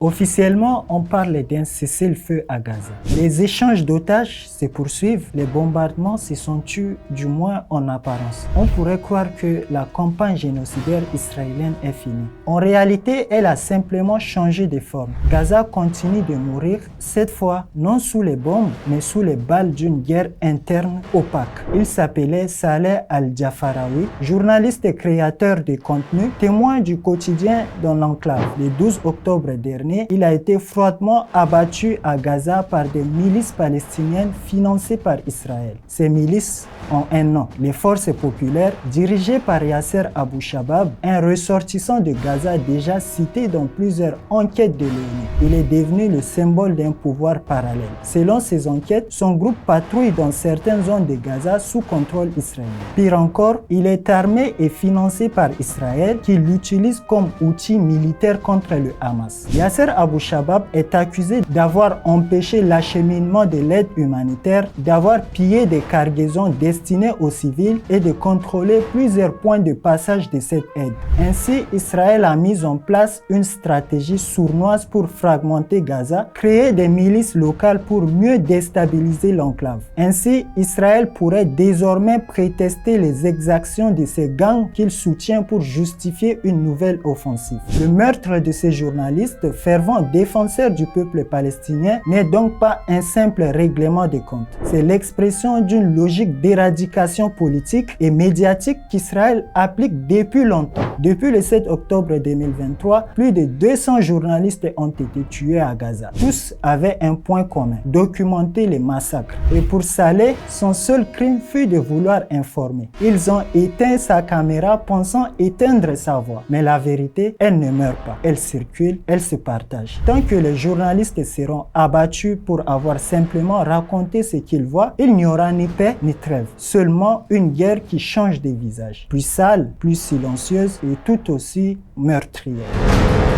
Officiellement, on parle d'un cessez-le-feu à Gaza. Les échanges d'otages se poursuivent, les bombardements se sont tus, du moins en apparence. On pourrait croire que la campagne génocidaire israélienne est finie. En réalité, elle a simplement changé de forme. Gaza continue de mourir, cette fois non sous les bombes, mais sous les balles d'une guerre interne opaque. Il s'appelait Saleh Al-Jafaraoui, journaliste et créateur de contenu, témoin du quotidien dans l'enclave. Le 12 octobre dernier, il a été froidement abattu à Gaza par des milices palestiniennes financées par Israël. Ces milices ont un nom, les Forces populaires, dirigées par Yasser Abou Shabab, un ressortissant de Gaza déjà cité dans plusieurs enquêtes de l'ONU. Il est devenu le symbole d'un pouvoir parallèle. Selon ces enquêtes, son groupe patrouille dans certaines zones de Gaza sous contrôle israélien. Pire encore, il est armé et financé par Israël qui l'utilise comme outil militaire contre le Hamas. Yasser Abou Shabab est accusé d'avoir empêché l'acheminement de l'aide humanitaire, d'avoir pillé des cargaisons destinées aux civils et de contrôler plusieurs points de passage de cette aide. Ainsi, Israël a mis en place une stratégie sournoise pour fragmenter Gaza, créer des milices locales pour mieux déstabiliser l'enclave. Ainsi, Israël pourrait désormais prétester les exactions de ces gangs qu'il soutient pour justifier une nouvelle offensive. Le meurtre de ces journalistes, fervent défenseur du peuple palestinien, n'est donc pas un simple règlement de comptes. C'est l'expression d'une logique d'éradication politique et médiatique qu'Israël applique depuis longtemps. Depuis le 7 octobre 2023, plus de 200 journalistes ont été tués à Gaza. Tous avaient un point commun, documenter les massacres. Et pour Saleh, son seul crime fut de vouloir informer. Ils ont éteint sa caméra pensant éteindre sa voix. Mais la vérité, elle ne meurt pas. Elle circule, elle se partage. Tant que les journalistes seront abattus pour avoir simplement raconté ce qu'ils voient, il n'y aura ni paix ni trêve. Seulement une guerre qui change de visage. Plus sale, plus silencieuse et tout aussi meurtrière.